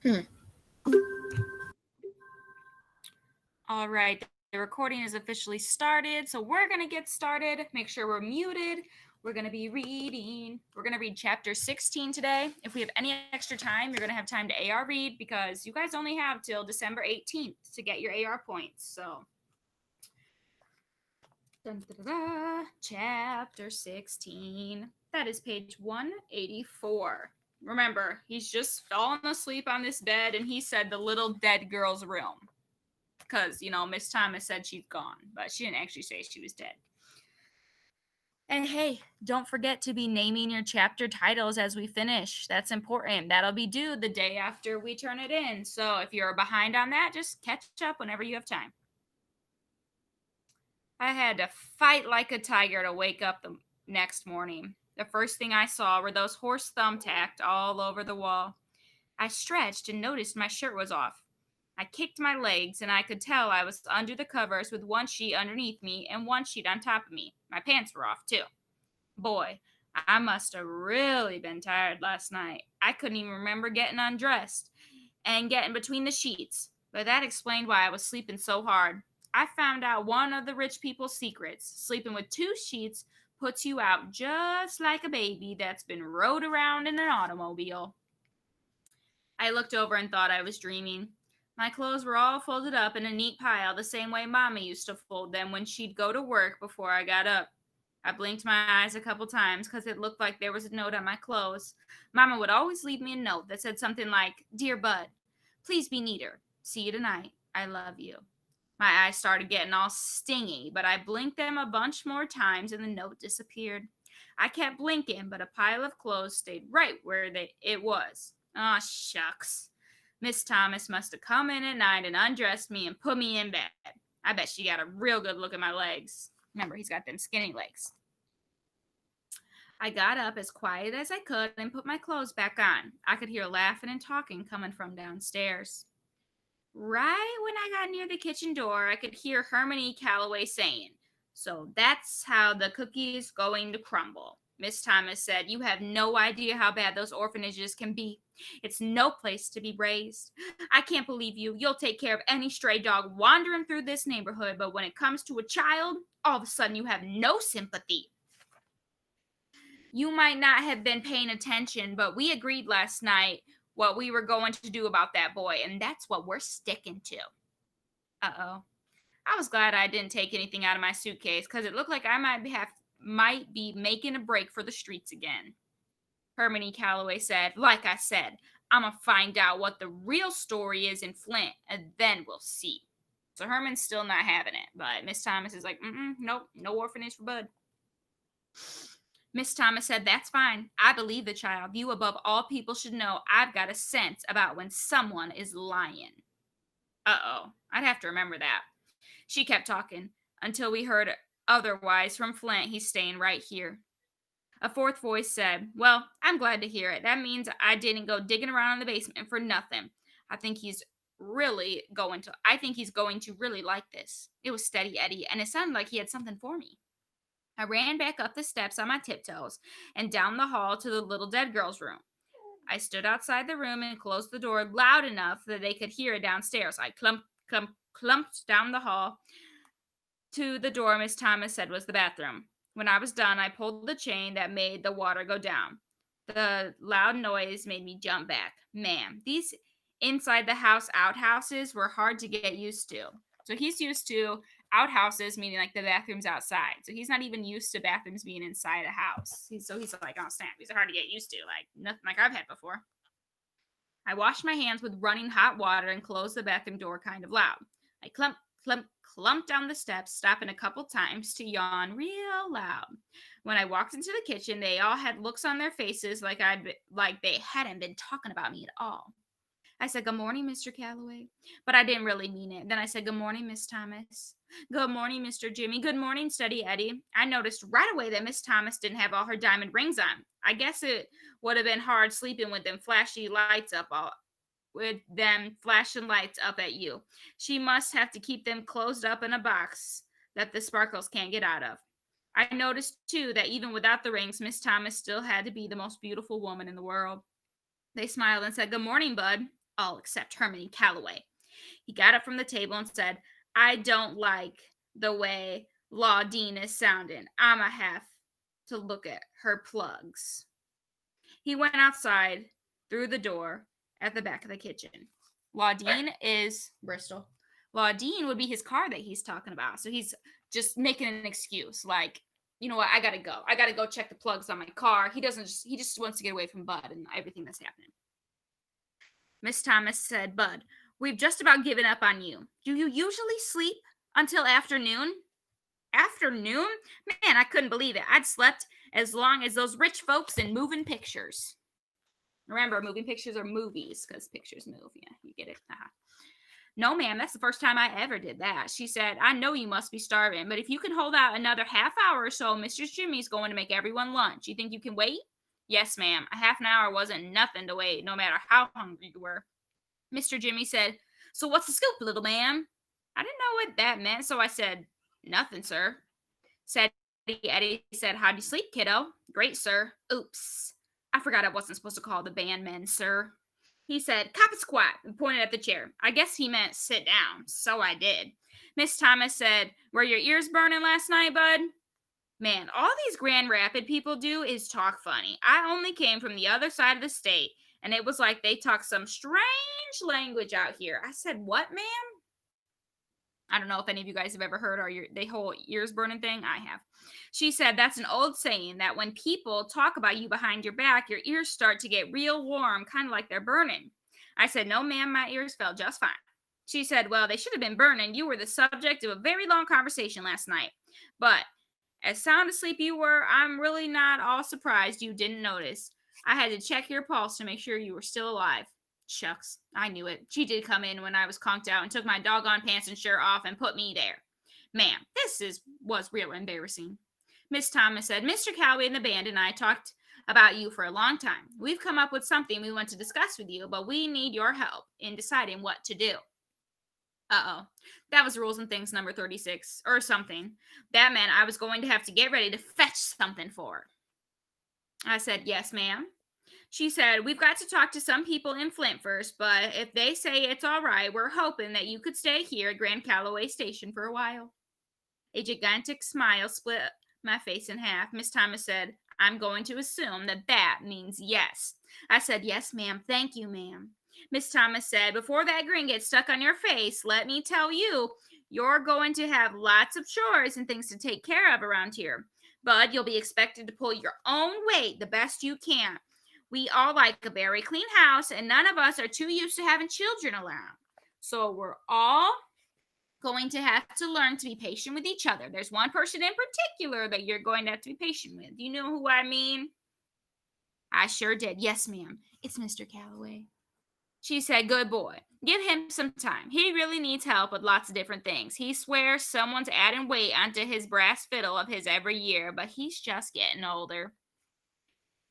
Hmm. All right, the recording is officially started, so we're going to get started. Make sure we're muted. We're going to be reading. We're going to read chapter 16 today. If we have any extra time, you're going to have time to AR read because you guys only have till December 18th to get your AR points. So, chapter 16. That is page 184. Remember, he's just fallen asleep on this bed and he said the little dead girl's room because Miss Thomas said she's gone, but she didn't actually say she was dead. And hey, don't forget to be naming your chapter titles as we finish. That's important. That'll be due the day after we turn it in. So if you're behind on that, just catch up whenever you have time. I had to fight like a tiger to wake up the next morning. The first thing I saw were those horse thumbtacked all over the wall. I stretched and noticed my shirt was off. I kicked my legs, and I could tell I was under the covers with one sheet underneath me and one sheet on top of me. My pants were off, too. Boy, I must have really been tired last night. I couldn't even remember getting undressed and getting between the sheets, but that explained why I was sleeping so hard. I found out one of the rich people's secrets. Sleeping with two sheets puts you out just like a baby that's been rode around in an automobile. I looked over and thought I was dreaming. My clothes were all folded up in a neat pile, the same way Mama used to fold them when she'd go to work before I got up. I blinked my eyes a couple times because it looked like there was a note on my clothes. Mama would always leave me a note that said something like, "Dear Bud, please be neater. See you tonight. I love you." My eyes started getting all stingy, but I blinked them a bunch more times and the note disappeared. I kept blinking, but a pile of clothes stayed right where it was. Aw, shucks. Miss Thomas must have come in at night and undressed me and put me in bed. I bet she got a real good look at my legs. Remember, he's got them skinny legs. I got up as quiet as I could and put my clothes back on. I could hear laughing and talking coming from downstairs. Right when I got near the kitchen door, I could hear Hermione Calloway saying, "So that's how the cookie's going to crumble." Miss Thomas said, "You have no idea how bad those orphanages can be. It's no place to be raised. I can't believe you. You'll take care of any stray dog wandering through this neighborhood, but when it comes to a child, all of a sudden you have no sympathy. You might not have been paying attention, but we agreed last night what we were going to do about that boy, and that's what we're sticking to." Uh-oh. I was glad I didn't take anything out of my suitcase because it looked like I might be making a break for the streets again. Hermione Calloway said, "Like I said, I'm gonna find out what the real story is in Flint, and then we'll see." So Herman's still not having it, but Miss Thomas is like, nope, no orphanage for Bud. Miss Thomas said, "That's fine. I believe the child. You, above all people, should know I've got a sense about when someone is lying." Uh-oh. I'd have to remember that. She kept talking until we heard otherwise from Flint. He's staying right here. A fourth voice said, "Well, I'm glad to hear it. That means I didn't go digging around in the basement for nothing. I think he's going to really like this." It was Steady Eddie, and it sounded like he had something for me. I ran back up the steps on my tiptoes and down the hall to the little dead girl's room. I stood outside the room and closed the door loud enough that they could hear it downstairs. I clumped down the hall to the door Miss Thomas said was the bathroom. When I was done, I pulled the chain that made the water go down. The loud noise made me jump back. Man, these inside the house outhouses were hard to get used to. So he's used to outhouses, meaning like the bathrooms outside. So he's not even used to bathrooms being inside a house. He's like, "Oh snap, these are hard to get used to, like nothing like I've had before." I washed my hands with running hot water and closed the bathroom door kind of loud. I clumped down the steps, stopping a couple times to yawn real loud. When I walked into the kitchen, they all had looks on their faces like they hadn't been talking about me at all. I said, "Good morning, Mr. Calloway," but I didn't really mean it. Then I said, "Good morning, Miss Thomas." "Good morning, Mr. Jimmy." "Good morning, Steady Eddie." I noticed right away that Miss Thomas didn't have all her diamond rings on. I guess it would have been hard sleeping with them flashing lights up at you. She must have to keep them closed up in a box that the sparkles can't get out of. I noticed too that even without the rings, Miss Thomas still had to be the most beautiful woman in the world. They smiled and said, "Good morning, Bud." all except Hermione Calloway. He got up from the table and said, I don't like the way Claudine is sounding. I'ma have to look at her plugs. He went outside through the door at the back of the kitchen. Claudine is Bristol. Claudine would be his car that he's talking about. So he's just making an excuse like, you know what, I gotta go. I gotta go check the plugs on my car. He just wants to get away from Bud and everything that's happening. Miss Thomas said, Bud, we've just about given up on you. Do you usually sleep until afternoon? Afternoon? Man, I couldn't believe it. I'd slept as long as those rich folks in moving pictures. Remember, moving pictures are movies because pictures move. Yeah, you get it. No, ma'am, that's the first time I ever did that. She said, I know you must be starving, but if you can hold out another half hour or so, Mr. Jimmy's going to make everyone lunch. You think you can wait? Yes, ma'am. A half an hour wasn't nothing to wait, no matter how hungry you were. Mr. Jimmy said, So what's the scoop, little ma'am? I didn't know what that meant, so I said, Nothing, sir. Said Eddie said, How'd you sleep, kiddo? Great, sir. Oops. I forgot I wasn't supposed to call the bandmen, sir. He said, Cop it's quiet, and pointed at the chair. I guess he meant sit down, so I did. Miss Thomas said, Were your ears burning last night, bud? Man, all these Grand Rapid people do is talk funny. I only came from the other side of the state, and it was like they talk some strange language out here. I said, What, ma'am? I don't know if any of you guys have ever heard the whole ears burning thing. I have. She said that's an old saying that when people talk about you behind your back, your ears start to get real warm, kind of like they're burning. I said, No, ma'am, my ears felt just fine. She said, Well, they should have been burning. You were the subject of a very long conversation last night. But as sound asleep you were, I'm really not all surprised you didn't notice. I had to check your pulse to make sure you were still alive. Shucks, I knew it. She did come in when I was conked out and took my doggone pants and shirt off and put me there. Ma'am, was real embarrassing. Miss Thomas said, Mr. Calloway and the band and I talked about you for a long time. We've come up with something we want to discuss with you, but we need your help in deciding what to do. Uh-oh. That was Rules and Things number 36, or something. That meant I was going to have to get ready to fetch something for her. I said, Yes, ma'am. She said, We've got to talk to some people in Flint first, but if they say it's all right, we're hoping that you could stay here at Grand Calloway Station for a while. A gigantic smile split my face in half. Miss Thomas said, I'm going to assume that means yes. I said, Yes, ma'am. Thank you, ma'am. Miss Thomas said, Before that grin gets stuck on your face, let me tell you, you're going to have lots of chores and things to take care of around here. But you'll be expected to pull your own weight the best you can. We all like a very clean house, and none of us are too used to having children around. So we're all going to have to learn to be patient with each other. There's one person in particular that you're going to have to be patient with. Do you know who I mean? I sure did. Yes, ma'am. It's Mr. Calloway. She said, Good boy. Give him some time. He really needs help with lots of different things. He swears someone's adding weight onto his brass fiddle of his every year, but he's just getting older.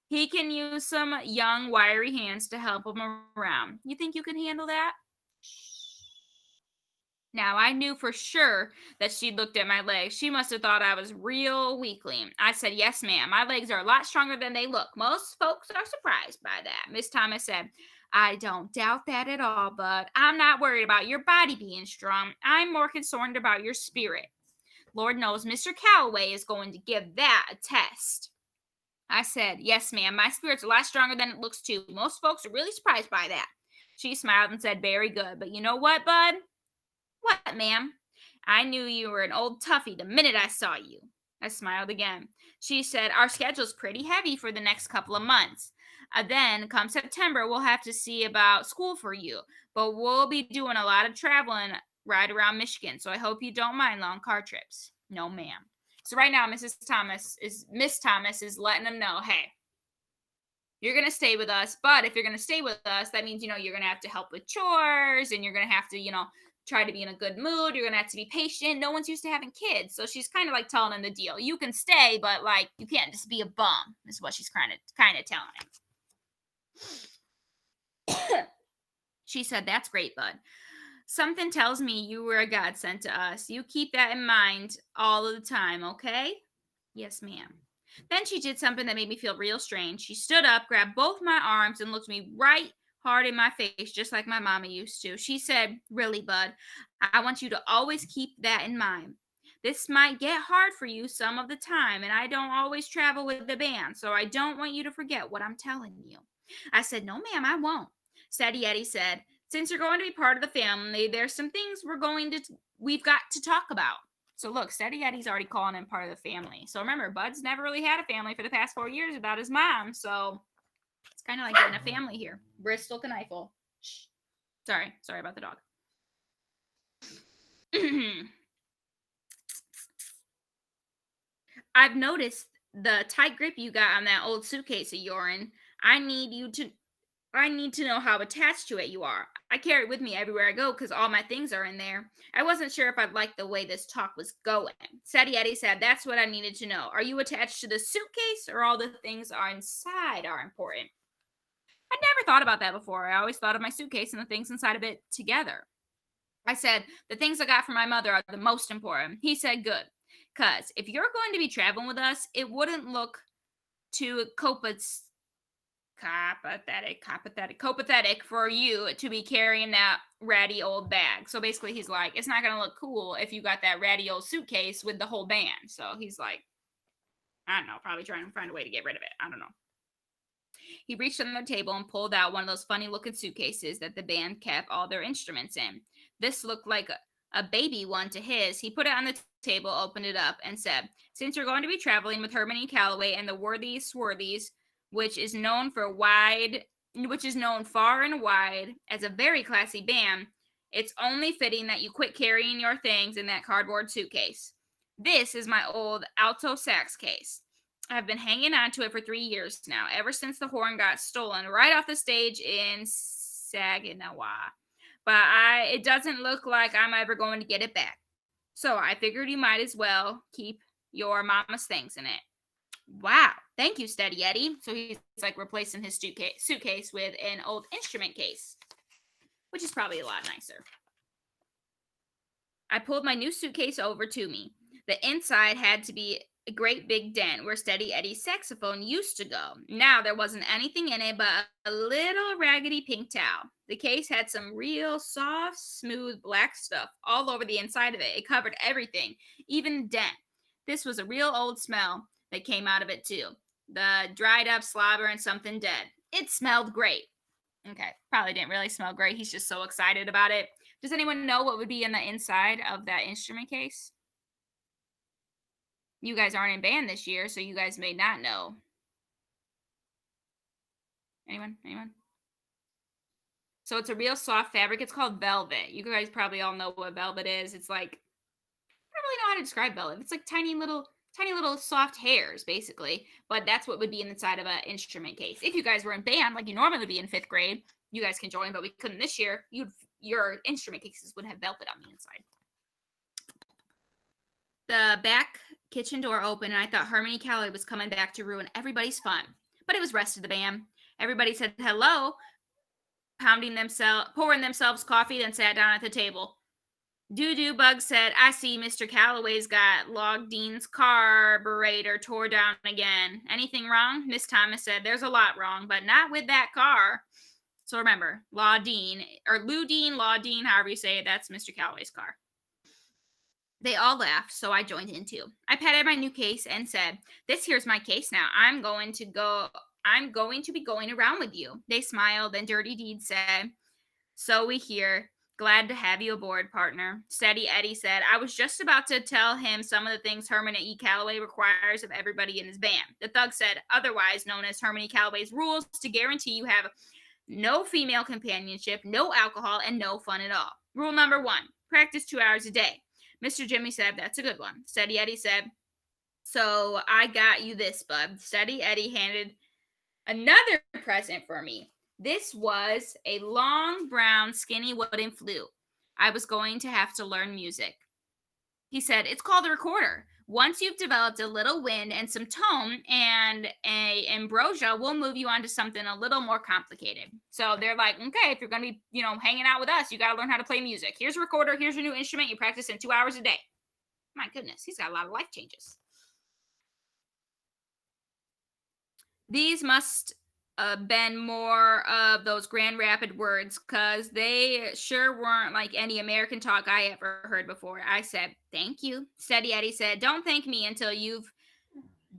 He can use some young, wiry hands to help him around. You think you can handle that? Now, I knew for sure that she looked at my legs. She must have thought I was real weakling. I said, Yes, ma'am. My legs are a lot stronger than they look. Most folks are surprised by that. Miss Thomas said, I don't doubt that at all, Bud. I'm not worried about your body being strong. I'm more concerned about your spirit. Lord knows Mr. Calloway is going to give that a test. I said, Yes, ma'am. My spirit's a lot stronger than it looks, too. Most folks are really surprised by that. She smiled and said, Very good. But you know what, Bud? What, ma'am? I knew you were an old toughie the minute I saw you. I smiled again. She said, Our schedule's pretty heavy for the next couple of months. Then, come September, we'll have to see about school for you. But we'll be doing a lot of traveling right around Michigan, so I hope you don't mind long car trips. No, ma'am. So right now, Miss Thomas is letting them know, hey, you're going to stay with us, but if you're going to stay with us, that means, you're going to have to help with chores, and you're going to have to, try to be in a good mood. You're going to have to be patient. No one's used to having kids. So she's kind of like telling him the deal. You can stay, but like, you can't just be a bum, is what she's kind of telling him. She said, That's great, Bud. Something tells me you were a godsend to us. You keep that in mind all of the time, okay? Yes, ma'am. Then she did something that made me feel real strange. She stood up, grabbed both my arms, and looked me right hard in my face, just like my mama used to. She said, "Really, bud, I want you to always keep that in mind. This might get hard for you some of the time, and I don't always travel with the band, so I don't want you to forget what I'm telling you." I said, "No, ma'am, I won't." Steady Eddie said, "Since you're going to be part of the family, there's some things we've got to talk about." So look, Steady Eddie's already calling him part of the family. So remember, Bud's never really had a family for the past 4 years without his mom. So it's kind of like getting a family here. Bristol Knife. Shh. Sorry about the dog. I've noticed the tight grip you got on that old suitcase of yours. I need you to I need to know how attached to it you are. I carry it with me everywhere I go because all my things are in there. I wasn't sure if I'd like the way this talk was going. Sadie Eddie said, "That's what I needed to know. Are you attached to the suitcase or all the things are inside are important?" I'd never thought about that before. I always thought of my suitcase and the things inside of it together. I said, "The things I got from my mother are the most important." He said, "Good. Because if you're going to be traveling with us, it wouldn't look too copacetic for you to be carrying that ratty old bag." So basically, he's like, it's not going to look cool if you got that ratty old suitcase with the whole band. So he's like, I don't know, probably trying to find a way to get rid of it. I don't know. He reached under the table and pulled out one of those funny looking suitcases that the band kept all their instruments in. This looked like a baby one to his. He put it on the table, opened it up, and said, "Since you're going to be traveling with Hermione Calloway and the Worthy Swarthies, which is known for wide which is known far and wide as a very classy band, it's only fitting that you quit carrying your things in that cardboard suitcase. This is my old alto sax case. I've been hanging on to it for 3 years now, ever since the horn got stolen right off the stage in Saginaw. But it doesn't look like I'm ever going to get it back. So I figured you might as well keep your mama's things in it." Wow. Thank you, Steady Eddie. So he's like replacing his suitcase with an old instrument case, which is probably a lot nicer. I pulled my new suitcase over to me. The inside had to be a great big dent where Steady Eddie's saxophone used to go. Now there wasn't anything in it but a little raggedy pink towel. The case had some real soft, smooth black stuff all over the inside of it. It covered everything, even the dent. This was a real old smell that came out of it, too. The dried up slobber and something dead. It smelled great. Okay, probably didn't really smell great. He's just so excited about it. Does anyone know what would be in the inside of that instrument case? You guys aren't in band this year, so you guys may not know. Anyone? So it's a real soft fabric. It's called velvet. You guys probably all know what velvet is. It's like, I don't really know how to describe velvet. It's like tiny little soft hairs, basically. But that's what would be inside of an instrument case. If you guys were in band, like you normally would be in fifth grade, you guys can join, but we couldn't this year. Your instrument cases would have velvet on the inside. The back kitchen door opened, and I thought Hermione Calloway was coming back to ruin everybody's fun. But it was rest of the band. Everybody said hello, pouring themselves coffee, then sat down at the table. Doo Bug said, "I see Mr. Calloway's got Logdean's carburetor tore down again. Anything wrong?" Miss Thomas said, "There's a lot wrong, but not with that car." So remember, Lawdean, however you say it, that's Mr. Calloway's car. They all laughed, so I joined in too. I patted my new case and said, "This here's my case now. I'm going to be going around with you." They smiled, and Dirty Deed said, "So we hear. Glad to have you aboard, partner." Steady Eddie said, "I was just about to tell him some of the things Hermione E. Calloway requires of everybody in his band." The thug said, "Otherwise known as Hermione Calloway's rules to guarantee you have no female companionship, no alcohol, and no fun at all. Rule number 1, practice 2 hours a day." Mr. Jimmy said, "That's a good one." Steady Eddie said, "So I got you this, bud." Steady Eddie handed another present for me. This was a long, brown, skinny wooden flute. I was going to have to learn music. He said, "It's called a recorder. Once you've developed a little wind and some tone and a ambrosia, we'll move you on to something a little more complicated." So they're like, "Okay, if you're going to be, hanging out with us, you got to learn how to play music. Here's a recorder. Here's your new instrument. You practice in 2 hours a day." My goodness, he's got a lot of life changes. These must been more of those Grand Rapid words because they sure weren't like any American talk I ever heard before. I said, "Thank you." Steady Eddie said, "Don't thank me until you've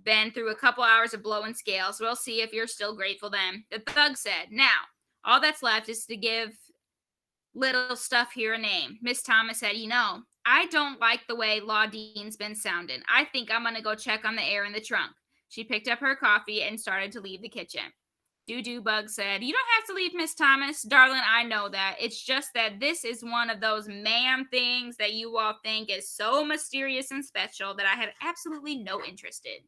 been through a couple hours of blowing scales. We'll see if you're still grateful then." The thug said, "Now, all that's left is to give little stuff here a name." Miss Thomas said, "I don't like the way Law Dean's been sounding. I think I'm going to go check on the air in the trunk." She picked up her coffee and started to leave the kitchen. Doo Bug said, "You don't have to leave, Miss Thomas. Darling, I know that. It's just that this is one of those man things that you all think is so mysterious and special that I have absolutely no interest in.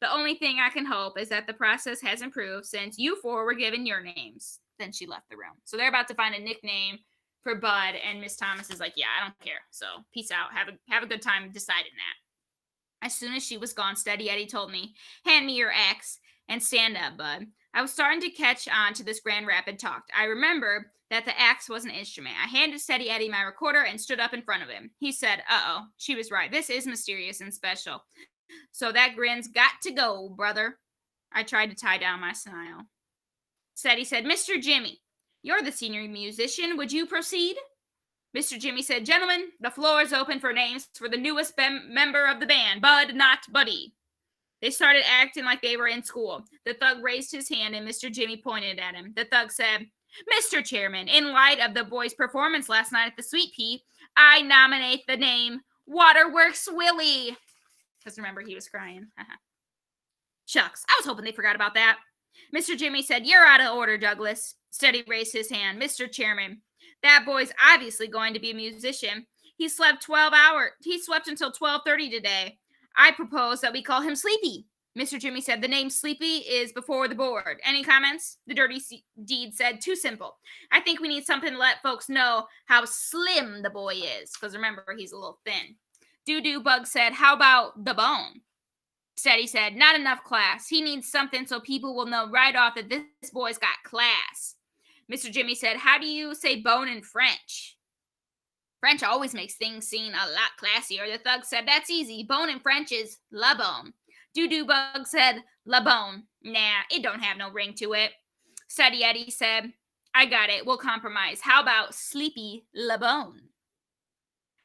The only thing I can hope is that the process has improved since you four were given your names." Then she left the room. So they're about to find a nickname for Bud, and Miss Thomas is like, "Yeah, I don't care. So peace out. Have a good time deciding that." As soon as she was gone, Steady Eddie told me, "Hand me your axe and stand up, Bud." I was starting to catch on to this Grand Rapid talk. I remember that the axe was an instrument. I handed Steady Eddie my recorder and stood up in front of him. He said, "Uh-oh, she was right. This is mysterious and special. So that grin's got to go, brother." I tried to tie down my smile. Steady said, "Mr. Jimmy, you're the senior musician. Would you proceed?" Mr. Jimmy said, "Gentlemen, the floor is open for names for the newest member of the band, Bud, not Buddy." They started acting like they were in school. The thug raised his hand and Mr. Jimmy pointed at him. The thug said, "Mr. Chairman, in light of the boys' performance last night at the Sweet Pea, I nominate the name Waterworks Willie." Because remember, he was crying. Shucks, I was hoping they forgot about that. Mr. Jimmy said, "You're out of order, Douglas." Steady raised his hand. "Mr. Chairman, that boy's obviously going to be a musician. He slept 12 hours. He slept until 12:30 today. I propose that we call him Sleepy." Mr. Jimmy said, "The name Sleepy is before the board. Any comments?" The dirty deed said, "Too simple. I think we need something to let folks know how slim the boy is." Because remember, he's a little thin. Doo Bug said, "How about the Bone?" Steady said, "Not enough class. He needs something so people will know right off that this boy's got class." Mr. Jimmy said, "How do you say bone in French?" "French always makes things seem a lot classier." The thug said, "That's easy. Bone in French is la bone." Doo Bug said, "La bone. Nah, it don't have no ring to it." Steady Eddie said, "I got it. We'll compromise. How about Sleepy La Bone?"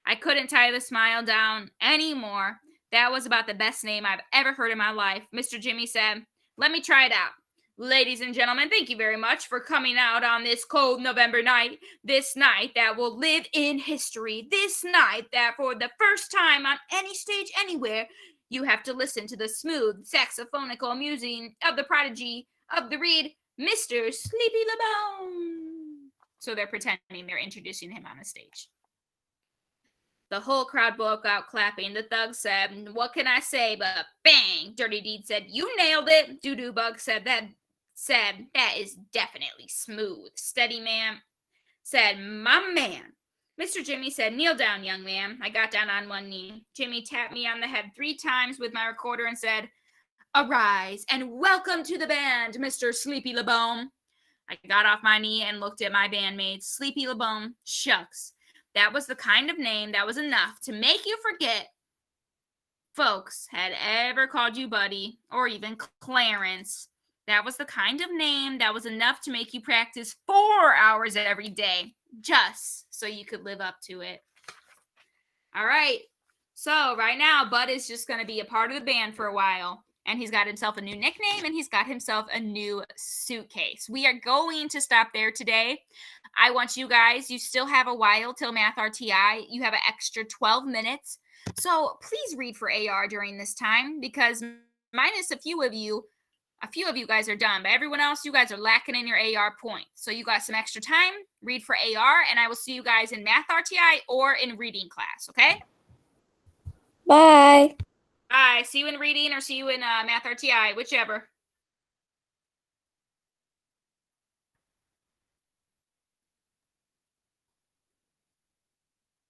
I couldn't tie the smile down anymore. That was about the best name I've ever heard in my life. Mr. Jimmy said, "Let me try it out. Ladies and gentlemen, thank you very much for coming out on this cold November night. This night that will live in history. This night that for the first time on any stage anywhere, you have to listen to the smooth saxophonical musing of the prodigy of the reed, Mr. Sleepy LeBone." So they're pretending they're introducing him on the stage. The whole crowd broke out clapping. The thug said, "What can I say but bang?" Dirty Deed said, "You nailed it." Doo Bug said, "That is definitely smooth." Steady Man said, "My man." Mr. Jimmy said, "Kneel down, young man." I got down on one knee. Jimmy tapped me on the head 3 times with my recorder and said, "Arise and welcome to the band, Mr. Sleepy LeBone." I got off my knee and looked at my bandmates. Sleepy LeBone, shucks. That was the kind of name that was enough to make you forget folks had ever called you Buddy or even Clarence. That was the kind of name that was enough to make you practice 4 hours every day just so you could live up to it. All right. So right now, Bud is just going to be a part of the band for a while. And he's got himself a new nickname and he's got himself a new suitcase. We are going to stop there today. I want you guys, you still have a while till Math RTI. You have an extra 12 minutes. So please read for AR during this time because minus a few of you guys are done. But everyone else, you guys are lacking in your AR points. So you got some extra time. Read for AR and I will see you guys in Math RTI or in reading class, okay? Bye. Bye. See you in reading or see you in Math RTI, whichever.